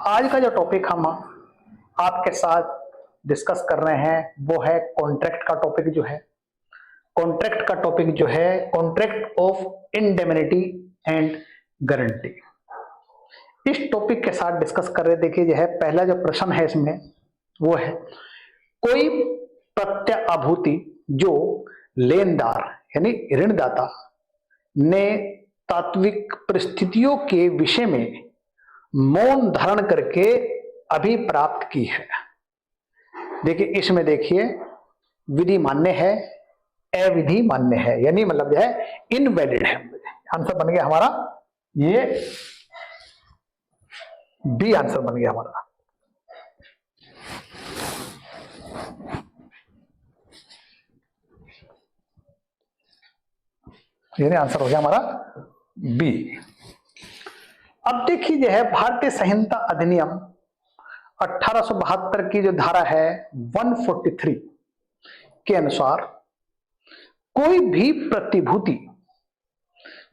आज का जो टॉपिक हम आपके साथ डिस्कस कर रहे हैं वो है कॉन्ट्रैक्ट का टॉपिक जो है। कॉन्ट्रैक्ट का टॉपिक जो है contract of indemnity and guarantee. इस टॉपिक के साथ डिस्कस कर रहे, देखिए जो है पहला जो प्रश्न है इसमें वो है कोई प्रत्याभूति जो लेनदार यानी ऋणदाता ने तात्विक परिस्थितियों के विषय में मौन धारण करके अभी प्राप्त की है। देखिए इसमें देखिए विधि मान्य है, अविधि मान्य है, यानी मतलब जो है इनवैलिड है। आंसर बन गया हमारा ये बी आंसर बन गया हमारा। यानी आंसर हो गया हमारा बी। अब देखिए जो है भारतीय संहिता अधिनियम 1872 की जो धारा है 143 के अनुसार कोई भी प्रतिभूति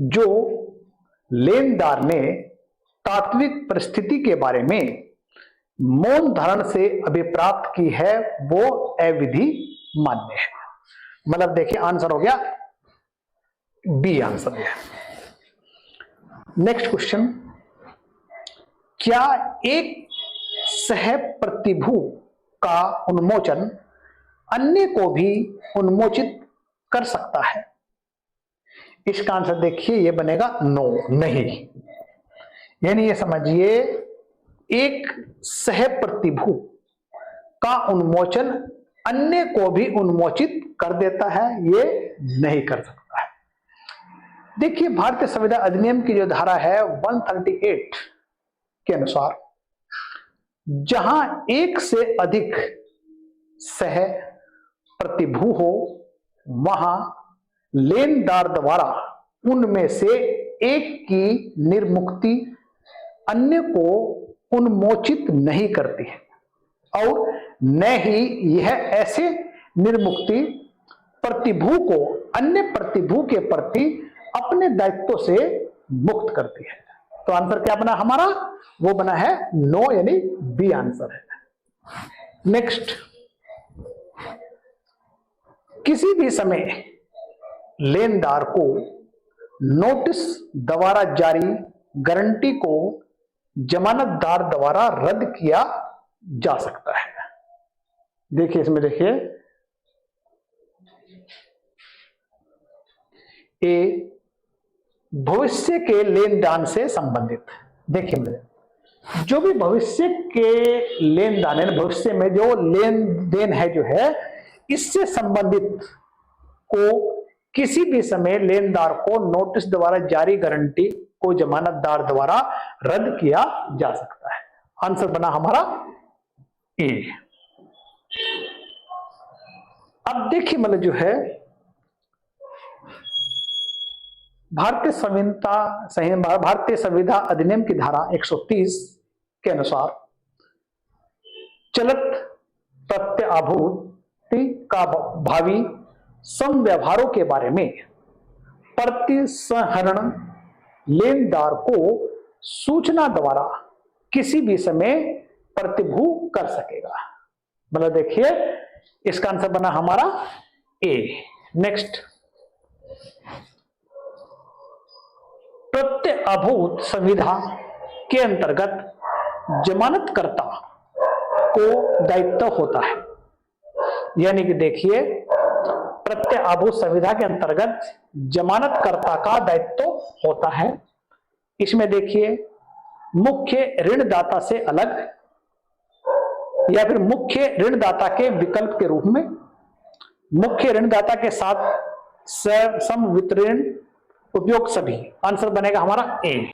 जो लेनदार ने तात्विक परिस्थिति के बारे में मौन धारण से अभिप्राप्त की है वो अविधि मान्य है। मतलब देखिए आंसर हो गया बी आंसर है। नेक्स्ट क्वेश्चन, क्या एक सह प्रतिभू का उन्मोचन अन्य को भी उन्मोचित कर सकता है? इसका आंसर देखिए ये बनेगा नो, नहीं। यानी ये समझिए एक सह प्रतिभू का उन्मोचन अन्य को भी उन्मोचित कर देता है, ये नहीं कर सकता है। देखिए भारतीय संविधान अधिनियम की जो धारा है 138 के अनुसार जहां एक से अधिक सह प्रतिभू हो वहां लेनदार द्वारा उनमें से एक की निर्मुक्ति अन्य को उन्मोचित नहीं करती है और न ही यह ऐसे निर्मुक्ति प्रतिभू को अन्य प्रतिभू के प्रति अपने दायित्व से मुक्त करती है। तो आंसर क्या बना हमारा? वो बना है नो, यानी बी आंसर है। नेक्स्ट, किसी भी समय लेनदार को नोटिस द्वारा जारी गारंटी को जमानतदार द्वारा रद्द किया जा सकता है। देखिए इसमें देखिए ए भविष्य के लेन देन से संबंधित। देखिए जो भी भविष्य के लेन देन, भविष्य में जो लेन देन है जो है इससे संबंधित को किसी भी समय लेनदार को नोटिस द्वारा जारी गारंटी को जमानतदार द्वारा रद्द किया जा सकता है। आंसर बना हमारा ए। अब देखिए मतलब जो है भारतीय संविधान अधिनियम की धारा 130 के अनुसार चलत प्रत्याभूति का भावी समव्यवहारों के बारे में प्रतिसंहरण लेनदार को सूचना द्वारा किसी भी समय प्रतिभू कर सकेगा। मतलब देखिए इसका आंसर बना हमारा ए। नेक्स्ट, प्रत्याभूत संविधा के अंतर्गत जमानतकर्ता को दायित्व होता है। यानी कि देखिए प्रत्याभूत संविधा के अंतर्गत जमानतकर्ता का दायित्व होता है। इसमें देखिए मुख्य ऋणदाता से अलग या फिर मुख्य ऋणदाता के विकल्प के रूप में मुख्य ऋणदाता के साथ समवितरण उपयोग सभी। आंसर बनेगा हमारा ए,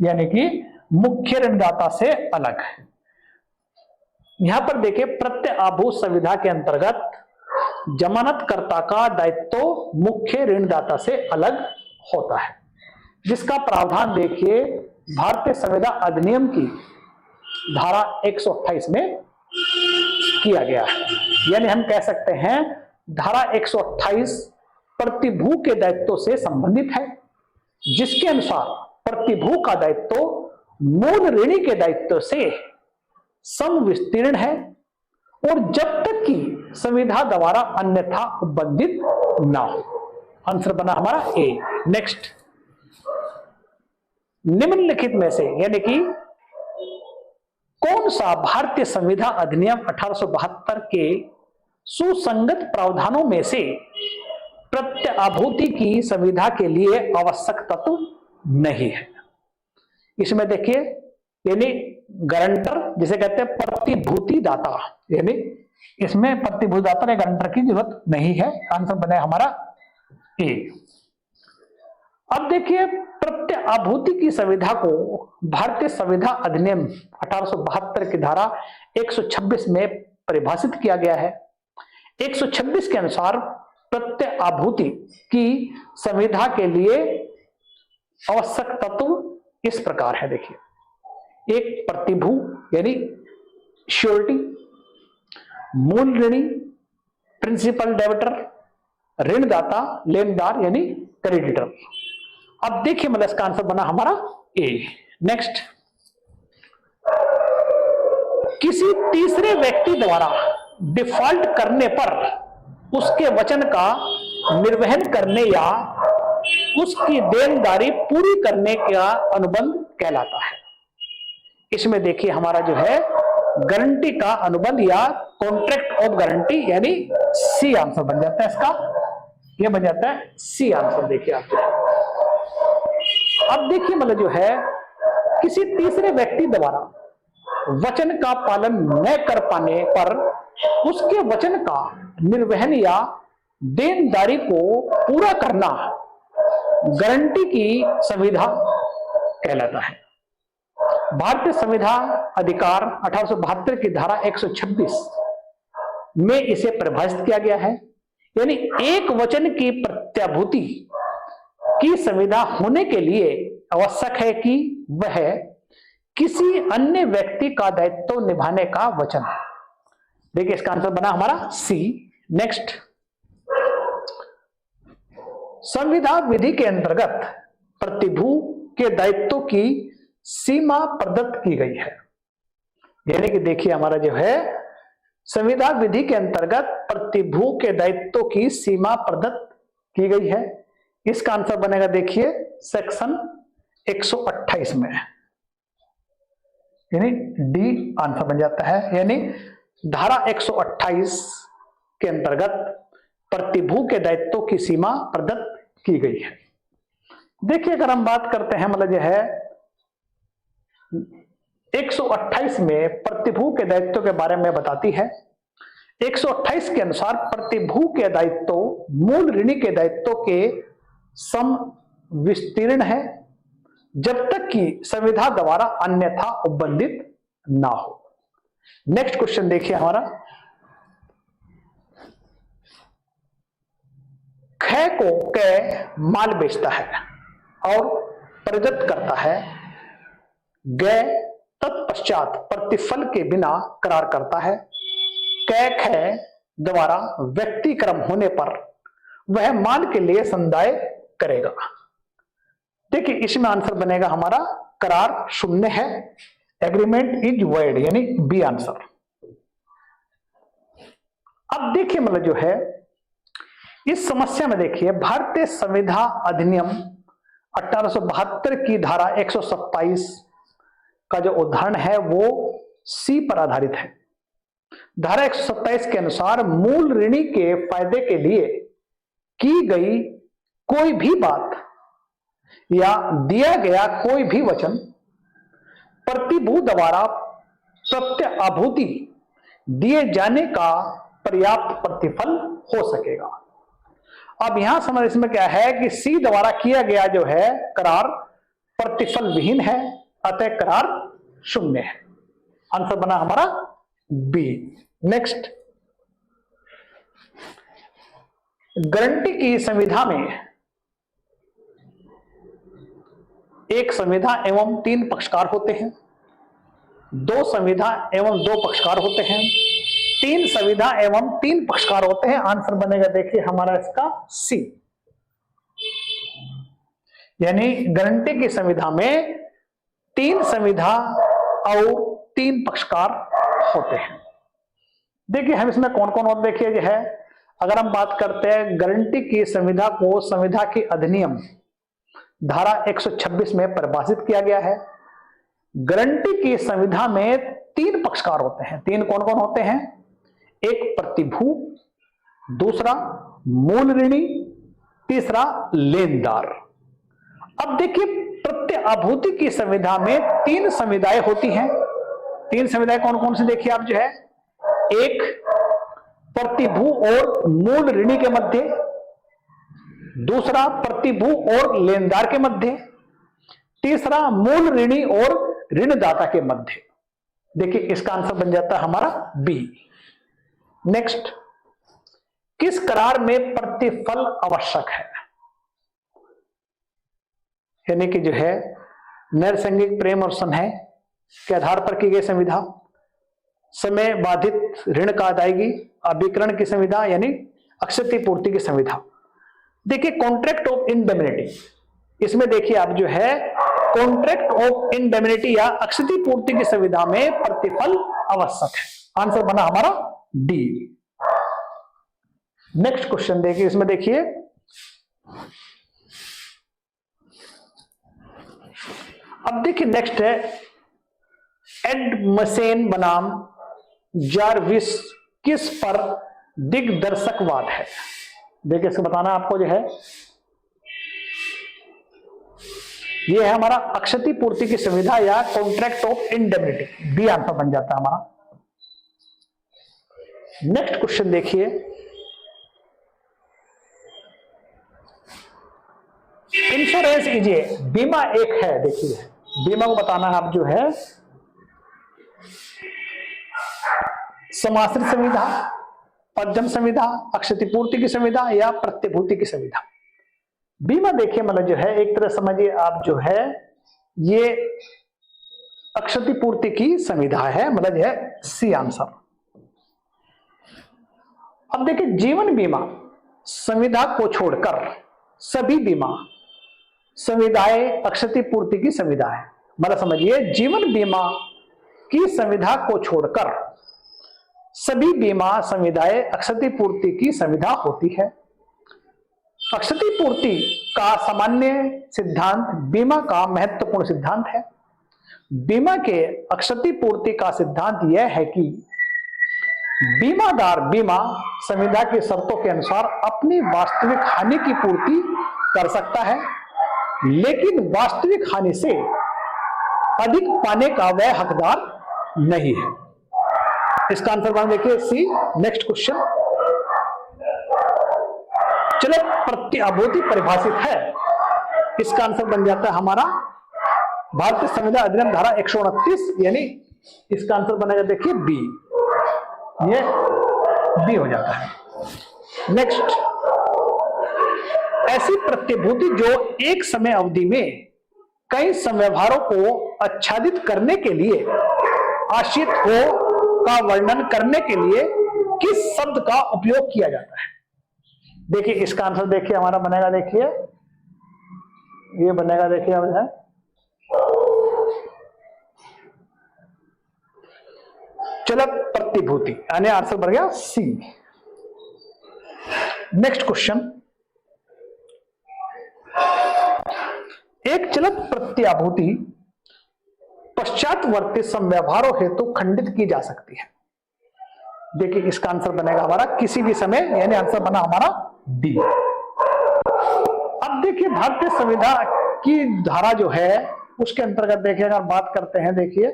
यानी कि मुख्य ऋणदाता से अलग। यहां पर देखिए प्रत्याभूत संविधा के अंतर्गत जमानतकर्ता का दायित्व मुख्य ऋणदाता से अलग होता है, जिसका प्रावधान देखिए भारतीय संविधान अधिनियम की धारा 128 में किया गया है। यानी हम कह सकते हैं धारा 128 प्रतिभू के दायित्व से संबंधित है, जिसके अनुसार प्रतिभू का दायित्व मूल ऋणी के दायित्व से समविस्तीर्ण है और जब तक कि संविधा द्वारा अन्यथा उपबंधित ना हो। आंसर बना हमारा ए। नेक्स्ट, निम्नलिखित में से यानी कि कौन सा भारतीय संविधा अधिनियम 1872 के सुसंगत प्रावधानों में से प्रत्याभूति की संविधा के लिए आवश्यक तत्व नहीं है? इसमें देखिए, यानी गारंटर जिसे कहते हैं प्रतिभूति दाता, यानी इसमें प्रतिभूति दाता या गारंटर की जरूरत नहीं है। आंसर बने हमारा ए। अब देखिए, प्रत्याभूति की संविधा को भारतीय संविधा अधिनियम 1872 की धारा 126 में परिभाषित किया गया है। 126 के अनुसार प्रत्याभूति की संविधा के लिए आवश्यक तत्व इस प्रकार है। देखिए, एक प्रतिभू यानी श्योरिटी, मूल ऋणी प्रिंसिपल डेबिटर, ऋणदाता लेनदार यानी क्रेडिटर। अब देखिए, मतलब इसका आंसर बना हमारा ए। नेक्स्ट, किसी तीसरे व्यक्ति द्वारा डिफॉल्ट करने पर उसके वचन का निर्वहन करने या उसकी देनदारी पूरी करने का अनुबंध कहलाता है। इसमें देखिए हमारा जो है गारंटी का अनुबंध या कॉन्ट्रैक्ट ऑफ गारंटी यानी सी आंसर बन जाता है इसका, यह बन जाता है सी आंसर। देखिए आप, अब देखिए मतलब जो है किसी तीसरे व्यक्ति द्वारा वचन का पालन न कर पाने पर उसके वचन का निर्वहन या देनदारी को पूरा करना गारंटी की संविधा कहलाता है। भारतीय संविधान अधिकार 1872 की धारा 126 में इसे परिभाषित किया गया है, यानी एक वचन की प्रत्याभूति की संविधा होने के लिए आवश्यक है कि वह किसी अन्य व्यक्ति का दायित्व निभाने का वचन। देखिए इसका आंसर बना हमारा सी। नेक्स्ट, संविदा विधि के अंतर्गत प्रतिभू के दायित्व की सीमा प्रदत्त की गई है। यानी कि देखिए हमारा जो है संविदा विधि के अंतर्गत प्रतिभू के दायित्व की सीमा प्रदत्त की गई है। इसका आंसर बनेगा देखिए सेक्शन 128 में, यानी डी आंसर बन जाता है। यानी धारा 128 के अंतर्गत प्रतिभू के दायित्व की सीमा प्रदत्त की गई है। देखिए अगर हम बात करते हैं मतलब जो है 128 में प्रतिभू के दायित्व के बारे में बताती है। 128 के अनुसार प्रतिभू के दायित्व मूल ऋणी के दायित्व के सम विस्तीर्ण है जब तक कि संविधा द्वारा अन्यथा उपबंधित ना हो। नेक्स्ट क्वेश्चन देखिए हमारा, ख को क माल बेचता है और प्रदत्त करता है, ग तत्पश्चात प्रतिफल के बिना करार करता है, क ख द्वारा व्यक्तिक्रम होने पर वह माल के लिए संदाय करेगा। देखिए इसमें आंसर बनेगा हमारा करार शून्य है, एग्रीमेंट इज वॉइड, यानी बी आंसर। अब देखिए मतलब जो है इस समस्या में देखिए भारतीय संविधा अधिनियम 1872 की धारा 127 का जो उदाहरण है वो सी पर आधारित है। धारा 127 के अनुसार मूल ऋणी के फायदे के लिए की गई कोई भी बात या दिया गया कोई भी वचन प्रतिभू द्वारा प्रत्याभूति दिए जाने का पर्याप्त प्रतिफल हो सकेगा। अब यहां समझ इसमें क्या है कि सी द्वारा किया गया जो है करार प्रतिफल विहीन है, अतः करार शून्य है। आंसर बना हमारा बी। नेक्स्ट, गारंटी की संविधा में एक संविधा एवं 3 पक्षकार होते हैं, 2 संविधा एवं 2 पक्षकार होते हैं, 3 संविधा एवं 3 पक्षकार होते हैं। आंसर बनेगा देखिए हमारा इसका सी, यानी गारंटी की संविधा में 3 संविधा और तीन पक्षकार होते हैं। देखिए हम इसमें कौन कौन होते देखिए जो है, अगर हम बात करते हैं गारंटी की संविधा को संविधा के अधिनियम धारा 126 में परिभाषित किया गया है। गारंटी की संविधा में तीन पक्षकार होते हैं। तीन कौन कौन होते हैं? एक प्रतिभू, दूसरा मूल ऋणी, तीसरा लेनदार। अब देखिए प्रत्याभूति की संविधा में तीन संविधाएं होती हैं। तीन संविधाएं कौन कौन सी देखिए आप जो है, एक प्रतिभू और मूल ऋणी के मध्य, दूसरा प्रतिभू और लेनदार के मध्य, तीसरा मूल ऋणी और ऋणदाता के मध्य। देखिए इसका आंसर बन जाता है हमारा बी। नेक्स्ट, किस करार में प्रतिफल आवश्यक है? यानी कि जो है नैसर्गिक प्रेम और स्नेह के आधार पर की गई संविधा, समय बाधित ऋण का अदायगी, अभिकरण की संविधा यानी क्षतिपूर्ति की संविधा। देखिए कॉन्ट्रैक्ट ऑफ इंडेमनिटी, इसमें देखिए आप जो है कॉन्ट्रैक्ट ऑफ इंडेमनिटी या क्षतिपूर्ति की संविधा में प्रतिफल आवश्यक है। आंसर बना हमारा डी। नेक्स्ट क्वेश्चन देखिए, इसमें देखिए अब देखिए नेक्स्ट है एडमसेन बनाम जारविस किस पर दिग्दर्शकवाद है? देखिए इसको बताना आपको जो है, ये है हमारा क्षतिपूर्ति की संविधा या contract of indemnity. B answer बन जाता है हमारा। नेक्स्ट क्वेश्चन देखिए, इंश्योरेंस इज ए, बीमा एक है। देखिए बीमा को बताना है आप जो है समाश्रित संविधा, पद्यम संविधा, क्षतिपूर्ति की संविधा या प्रतिभूति की संविधा। बीमा देखिए मतलब जो है एक तरह समझिए आप जो है ये क्षतिपूर्ति की संविधा है, मतलब जो है सी आंसर। अब देखिए जीवन बीमा संविधा को छोड़कर सभी बीमा संविधाएं क्षतिपूर्ति की संविधा है। मतलब समझिए जीवन बीमा की संविधा को छोड़कर सभी बीमा संविधाएं क्षतिपूर्ति की संविधा होती है। क्षतिपूर्ति का सामान्य सिद्धांत बीमा का महत्वपूर्ण सिद्धांत है। बीमा के क्षतिपूर्ति का सिद्धांत यह है कि बीमादार बीमा संविधा की शर्तों के अनुसार अपनी वास्तविक हानि की पूर्ति कर सकता है, लेकिन वास्तविक हानि से अधिक पाने का वह हकदार नहीं है। इसका आंसर बन देखिए सी। नेक्स्ट क्वेश्चन, चलो प्रत्याभूति परिभाषित है, इसका आंसर बन जाता है हमारा भारतीय संविधान अधिनियम धारा 129, यानी इसका आंसर बनेगा देखिए बी। ये बी हो जाता है। नेक्स्ट, ऐसी प्रतिभूति जो एक समय अवधि में कई समव्यवहारों को आच्छादित करने के लिए आश्रित हो का वर्णन करने के लिए किस शब्द का उपयोग किया जाता है? देखिए इसका आंसर देखिए हमारा बनेगा, देखिए ये बनेगा देखिए अब है चलो प्रतिभूति, यानी आंसर बन गया सी। नेक्स्ट क्वेश्चन, एक चलत प्रत्याभूति पश्चातवर्ती समव्यवहारों हेतु खंडित की जा सकती है। देखिए इसका आंसर बनेगा हमारा किसी भी समय, यानी आंसर बना हमारा डी। अब देखिए भारतीय संविधान की धारा जो है उसके अंतर्गत देखिए अगर बात करते हैं, देखिए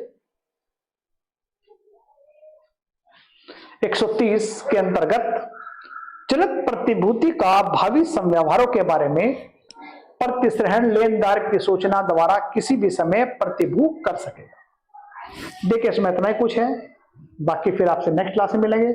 130 के अंतर्गत चलत प्रतिभूति का भावी समव्यवहारों के बारे में प्रतिग्रहण लेनदार की सूचना द्वारा किसी भी समय प्रतिभू कर सकेगा। देखिए इसमें इतना ही कुछ है, बाकी फिर आपसे नेक्स्ट क्लास में मिलेंगे।